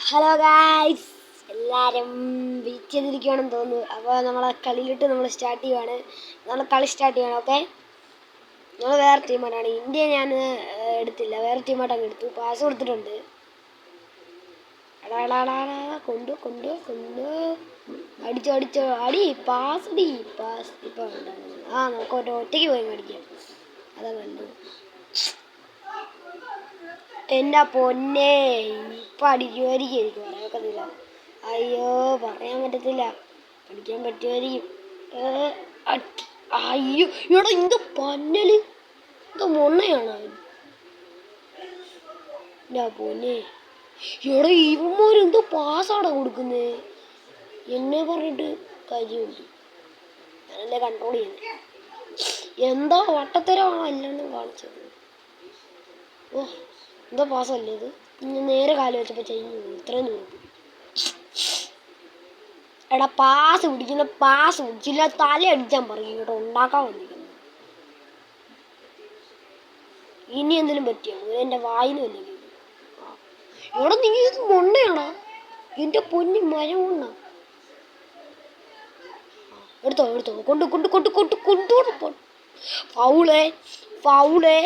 Hello guys, എല്ലാവരും wait ചെയ്തിരിക്കുകയാണെന്ന് തോന്നുന്നു. അപ്പോൾ നമ്മളെ കളിയിലിട്ട് നമ്മൾ സ്റ്റാർട്ട് ചെയ്യുവാണ്. നമ്മൾ കളി സ്റ്റാർട്ട് ചെയ്യണം. ഓക്കെ, നമ്മൾ വേറെ ടീമായിട്ടാണ്. ഇന്ത്യ ഞാൻ എടുത്തില്ല, വേറെ ടീമായിട്ട് അങ്ങ് എടുത്തു. പാസ് കൊടുത്തിട്ടുണ്ട്. കൊണ്ടു അടിച്ചോ അടി പാസ് ഇപ്പം നമുക്ക് ഒറ്റയ്ക്ക് പോയി അടിക്കാം. അതാ കണ്ടത്. എൻ്റെ പൊന്നെ, ഇപ്പം അടിക്കുമായിരിക്കും. എനിക്ക് പറയാൻ പറ്റത്തില്ല. അയ്യോ, പറയാൻ പറ്റത്തില്ല. അടിക്കാൻ പറ്റുമായിരിക്കും. അയ്യോ ഇവിടെ എന്ത് പന്നല്, എന്തോ മൊണ്ണയാണ്. എൻ്റെ പൊന്നെ, ഇവിടെ ഇവന്മാരെന്തോ പാസ്സാണ് കൊടുക്കുന്നേ. എന്നെ പറഞ്ഞിട്ട് കാര്യമുണ്ട്. ഞാനല്ലേ കൺട്രോൾ ചെയ്യുന്നത്. എന്തോ വട്ടത്തരമാണോ അല്ലാണ്ടും കാണിച്ചത്. ഓ, എന്തോ പാസ്സല്ലേ ഇത്. ഇനി നേരെ കാല് വെച്ചപ്പോൾ ചെയ്യുന്നു. ഇത്രയും ദൂരം എടാ, പാസ് പിടിച്ചില്ല, തല അടിച്ചാൻ പറയും കേട്ടോ. ഉണ്ടാക്കാൻ വന്നിരിക്കുന്നു. ഇനി എന്തെങ്കിലും പറ്റിയോ? എൻ്റെ വായിന്ന് വന്നിരിക്കുന്നു. ഇവിടെ നീ ഇത് മൊണ്ണയാണോ? എൻ്റെ പൊന്നി മരമൊണ്ണ. എടുത്തോ കൊണ്ടു ഫൗളേ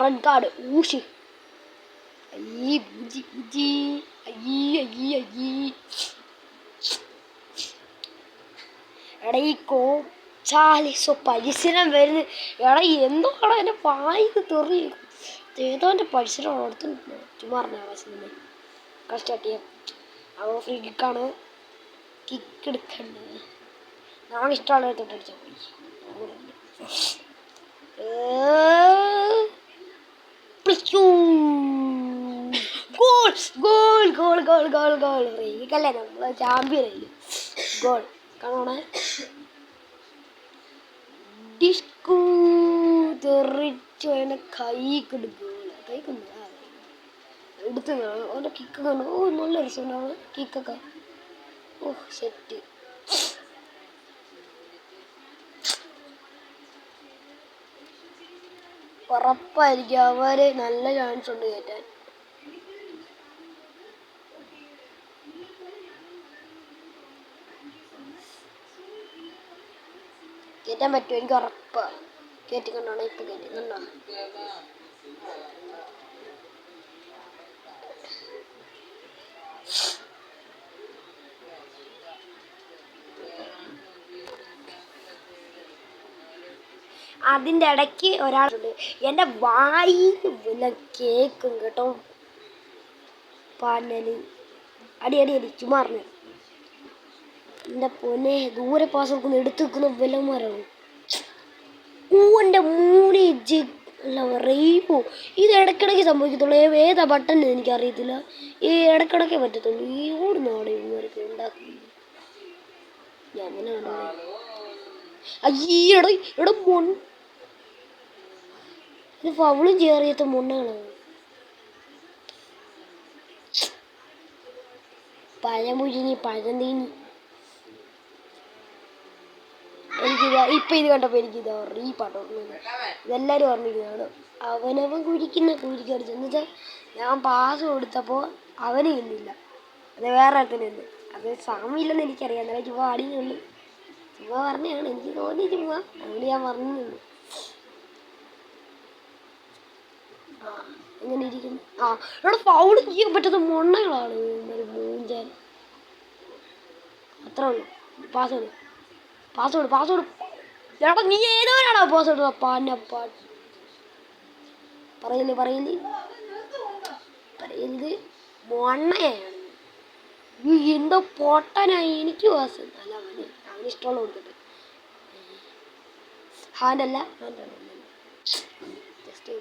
റെഡ് കാർഡ്. ഊഷി എടാ, ഈ കോച്ചാലിസോ പരിസരം വരുന്നത്. എടാ, എന്തോടാ എൻ്റെ വായിക്ക് തെറി. ഏതോ എൻ്റെ പരിസരമാണ് അടുത്ത് ചുമ്മാ പറഞ്ഞ സ്റ്റാർട്ട് ചെയ്യാം. അവ ഫ്രീ കിക്കാണ്. കിക്ക് എടുക്കണ്ടത് ഞാൻ ഇഷ്ടമുള്ള തൊട്ടടിച്ചാൽ ഗോൾ ഫ്രീക്കല്ലേ, നമ്മള് ചാമ്പ്യൻ. ഗോൾ കാണോണേ. ഡിസ്കൂ തെറിച്ചു അതിൻ്റെ കൈക്കൊടുക്കും എടുത്ത് അവൻ്റെ കിക്കൊക്കെ ഉണ്ട്. ഓ, നല്ല രസമുണ്ടാണ് കിക്കൊക്കെ. ഓ, സെറ്റ്. ഉറപ്പായിരിക്കും അവര് നല്ല ചാൻസ് ഉണ്ട് കയറ്റാൻ. കയറ്റാൻ പറ്റുമോ? എനിക്ക് ഉറപ്പാണ്. കയറ്റിക്കൊണ്ടാണ് ഇപ്പം കയറ്റുന്നുണ്ടോ? അതിൻ്റെ ഇടയ്ക്ക് ഒരാളുണ്ട്. എൻ്റെ വായിന്ന് വല്ല കേക്കും കേട്ടോ. പന്നല് അടി ചുമാറിന്. എൻ്റെ പൊന്നെ, ദൂരെ പാസ് കൊടുക്കുന്ന എടുത്ത് വെക്കുന്ന വിലന്മാരാണ്. എൻ്റെ മൂന്ന് റെയിബോ. ഇത് ഇടയ്ക്കിടയ്ക്ക് സംഭവിക്കത്തുള്ളൂ. ഏതാ ബട്ടൺ എനിക്കറിയത്തില്ല. ഈ ഇടയ്ക്കിടയ്ക്കേ പറ്റത്തുള്ളൂ. ഈ ഓടുന്നാടെ ഇവർക്ക് ഉണ്ടാക്കി. ഞാൻ തന്നെ കണ്ടോ. അയ്യടാ, ഇവിടെ ഇത് ഫൗളും ചെയ്യാറിയാത്ത മൊണ്ണാണ്. പഴമുഴിഞ്ഞി പഴം തീഞ്ഞി. എനിക്കിതാ ഇപ്പം ഇത് കണ്ടപ്പോൾ എനിക്കിതാ ഈ പാട്ട് ഓർമ്മ. ഇതെല്ലാവരും ഓർമ്മിക്കുന്നതാണ്. അവനവൻ കുഴിക്കടിച്ചു. എന്നുവെച്ചാൽ ഞാൻ പാസ് കൊടുത്തപ്പോൾ അവന് ഇന്നില്ല, അത് വേറെ അടുത്തിനുണ്ട്. അത് സമയമില്ലെന്ന് എനിക്കറിയാം. എന്നാലും ചുമ്മാ അടിയുള്ളൂ. ചുമ്മാ പറഞ്ഞതാണ്, എനിക്ക് തോന്നി ചുമ്മാ, അതുകൊണ്ട് ഞാൻ പറഞ്ഞുള്ളൂ. എങ്ങനെ ഇരിക്കുന്നു? ഇവിടെ ഫൗള് ചെയ്യാൻ പറ്റുന്ന മൊണ്ണകളാണ് മൂഞ്ചാൻ. അത്രേ ഉള്ളൂ. പാസ്വേഡ് എടാ, നീ ഏതോരാണോ പാസ്വേഡ്? പറയല് മൊണ്ണയാണ്. നീ എന്തോ പൊട്ടനായി. എനിക്ക് പാസ് അല്ല, അവന് ഇഷ്ടമുള്ള കൊടുക്കട്ടെ. ഹാൻഡല്ല ജസ്റ്റ്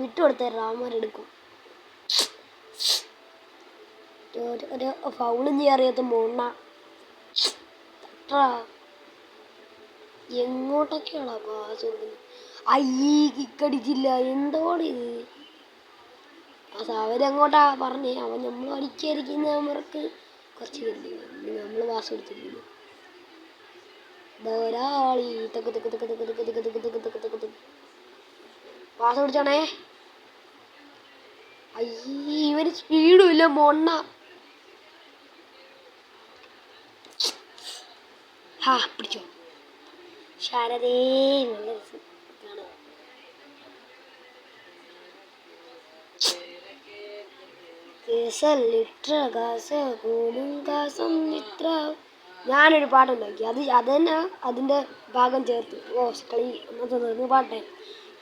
വിട്ടു കൊടുത്ത റാമരെടുക്കും. ഒരു ഫൗളും ചെയ്യാറിയാത്ത മൊണ്ണ. എങ്ങോട്ടൊക്കെയാണോ പാസ് കൊടുക്കുന്നത്? കിക്കടിച്ചില്ല. എന്തോടിത്? അവരെങ്ങോട്ടാ പറഞ്ഞേ? അവൻ നമ്മൾ അടിക്കാതിരിക്കുന്ന അവർക്ക് കുറച്ച് നമ്മൾ പാസ് കൊടുത്തിരിക്കുന്നു. ഒരാളി പാസ് പിടിച്ചോണേ. അയ്യേ ഇവന് സ്പീഡും ഇല്ല മൊണ്ണ. ഹാ പിടിച്ചോ. ശാരദേ നല്ല രസം കാണാം. ഞാനൊരു പാട്ടുണ്ടാക്കി, അത് തന്നെ അതിൻ്റെ ഭാഗം ചേർത്ത്. ഓ കളി അന്നത്തെ നിർന്ന് പാട്ടേ.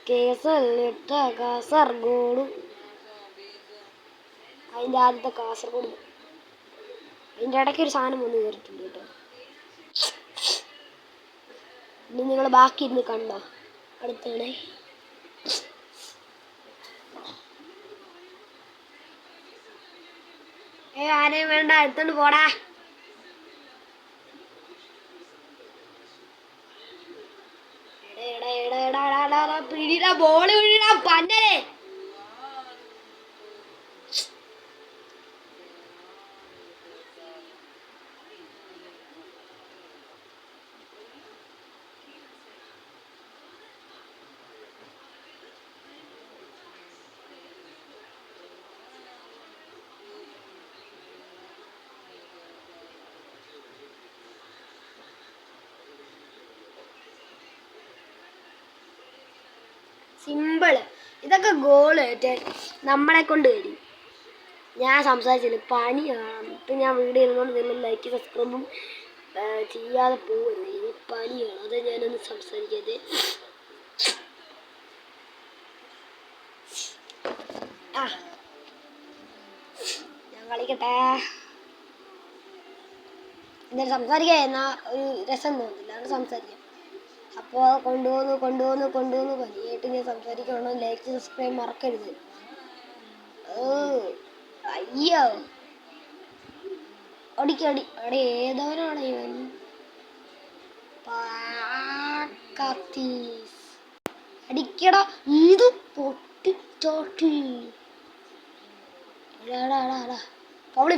കേസല്ലിട്ട കാസർഗോഡ്, അതിൻ്റെ ആദ്യത്തെ കാസർഗോഡ്. അതിൻ്റെ ഇടയ്ക്ക് ഒരു സാധനം വന്ന് കയറിയിട്ടുണ്ട് കേട്ടോ. ഇനി നിങ്ങൾ ബാക്കി ഇരുന്ന് കണ്ടോ. അടുത്താണേ. ആരെയും വേണ്ട, എടുത്തോണ്ട് പോടാ. പിടിടാ ബോള്, പിടിടാ പന്നരെ. സിമ്പിള്. ഇതൊക്കെ ഗോള് നമ്മളെ കൊണ്ട് വരും. ഞാൻ സംസാരിച്ചില്ല, പനിയാണ്. ഇപ്പം ഞാൻ വീഡിയോ ഇരുന്നോണ്ട് നിങ്ങൾ ലൈക്ക് സബ്സ്ക്രൈബും ചെയ്യാതെ പോകരുത്. ഈ പനിയാണ്, അത് ഞാനൊന്ന് സംസാരിക്കാതെ. ഞാൻ കളിക്കട്ടെ. എന്തായാലും സംസാരിക്കാൻ എന്നാൽ ഒരു രസം തോന്നില്ല, അത് സംസാരിക്കാം. അപ്പോൾ കൊണ്ടുപോകുന്നു പനിയായിട്ട് ഞാൻ സംസാരിക്കണം. ലൈക്ക് സബ്സ്ക്രൈബ് മറക്കരുത്. അയ്യോ അടിക്കടി അവിടെ ഏതവനാണ് ഇവൻ? അടിക്കടാ, ഇത് പൊട്ടിച്ചോട്ടി.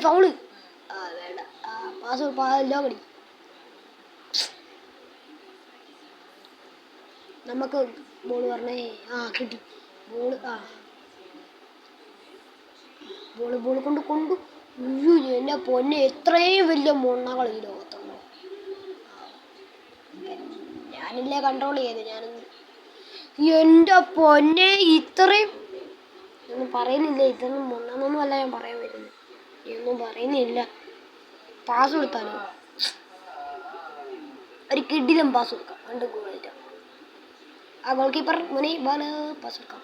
ഫൗള്. വേണ്ട, പാസ് എല്ലാം കടി. നമുക്ക് ബോൾ പറഞ്ഞേ. കിട്ടി ബോള്. ബോൾ കൊണ്ട് എൻ്റെ പൊന്നെ, എത്രയും വലിയ മൊണ്ണകൾ ഈ ലോകത്തുണ്ടോ. ഞാനില്ലേ കൺട്രോൾ ചെയ്ത്. ഞാനൊന്ന് എൻ്റെ പൊന്നെ, ഇത്രയും ഒന്നും പറയുന്നില്ല. ഇതൊന്നും മൊണ്ണെന്നൊന്നും അല്ല ഞാൻ പറയാൻ വരുന്നത്. ഒന്നും പറയുന്നില്ല. പാസ് കൊടുത്താലോ, ഒരു കിടിലം പാസ് കൊടുക്കാം. 2 ഗോളായിട്ട് ആ ഗോൾ കീപ്പർ മുനി ബാല് പാസ് കൊടുക്കാം.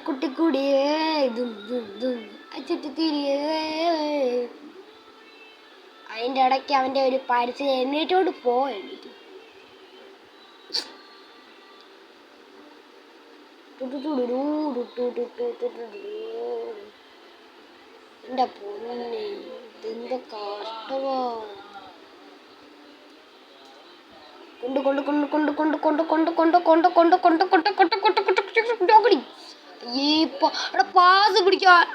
കുട്ടിക്കൂടിയേ അതിൻ്റെ ഇടയ്ക്ക് അവൻ്റെ ഒരു പരിചയം എണ്ണീറ്റോട് പോയിട്ട് എൻ്റെ പൊന്നെ, ഇതെന്ത് കഷ്ടമാ. പാസ് പിടിക്കാൻ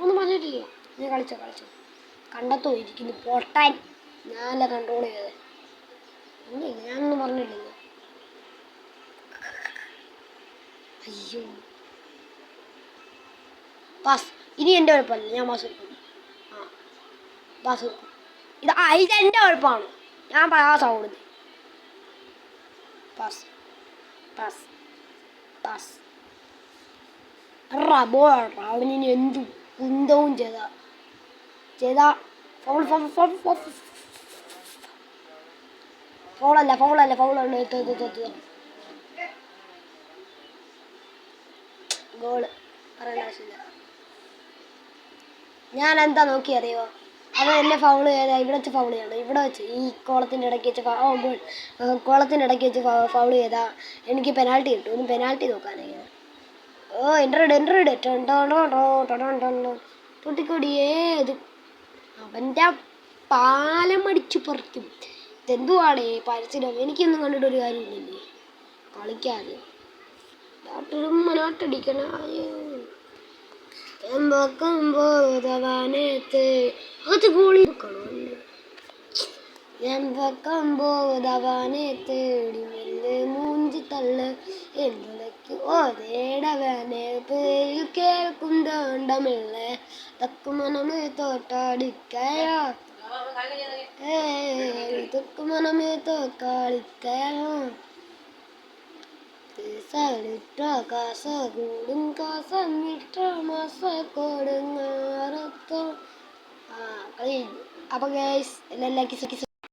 ഒന്നും പറഞ്ഞിട്ടില്ല. നീ കളിച്ചോ കണ്ടെത്തോ ഇരിക്കുന്നു പൊട്ടാൻ. ഞാനല്ല കൺട്രോൾ ചെയ്തത്. ഞാനൊന്നും പറഞ്ഞിട്ടില്ല. അയ്യോ പാസ്. ഇനി എൻ്റെ കുഴപ്പമില്ല, ഞാൻ പാസ് കൊടുക്കും. പാസ് കൊടുക്കും. ഇതെൻ്റെ കുഴപ്പമാണ്. ഞാൻ പാസ്സാ കൊടുത്തത്. പാസ് അവന് ഇനി എന്തു കുന്തവും ചെയ്താ ഫൗളല്ല ഗോള് പറയേണ്ട ആവശ്യമില്ല. ഞാൻ എന്താ നോക്കി അറിയോ, അത് എന്നെ ഫൗള് ചെയ്താൽ ഇവിടെ വെച്ച് ഫൗള് ചെയ്യണം. ഇവിടെ വെച്ച് ഈ കോളത്തിൻ്റെ ഇടയ്ക്ക് വെച്ച് കോളത്തിൻ്റെ ഇടയ്ക്ക് വെച്ച് ഫൗള് ചെയ്താൽ എനിക്ക് പെനാൽറ്റി കിട്ടും. ഒന്ന് പെനാൽറ്റി നോക്കാനായി. എൻ്റർഡ് പൊട്ടിക്കൊടിയേ. ഇത് അവൻ്റെ പാലം അടിച്ചു പറിക്കും. ഇതെന്തുവാടേ പരസ്യം? എനിക്കൊന്നും കണ്ടിട്ടൊരു കാര്യമില്ലല്ലേ കളിക്കാതെ. നാട്ടടിക്കണ അത് ഗോളി എന്തക്കം പോതവനെ തേടി മെല്ലെ മൂഞ്ചി തള്ള് എന്തുടയ്ക്ക് ഒരേടവനെ പേരിൽ കേൾക്കും ദാണ്ടമില്ലേ തക്കുമനമേ തോട്ടാടിക്കയോ തക്കുമനമേ തോക്കാളിക്കയോ സളിട്ട കാസകൂടും കാസമിട്ട മാസക്കോടുങ്ങാറത്തോ കളി. അപ്പോൾ ഗൈസ് എല്ലാം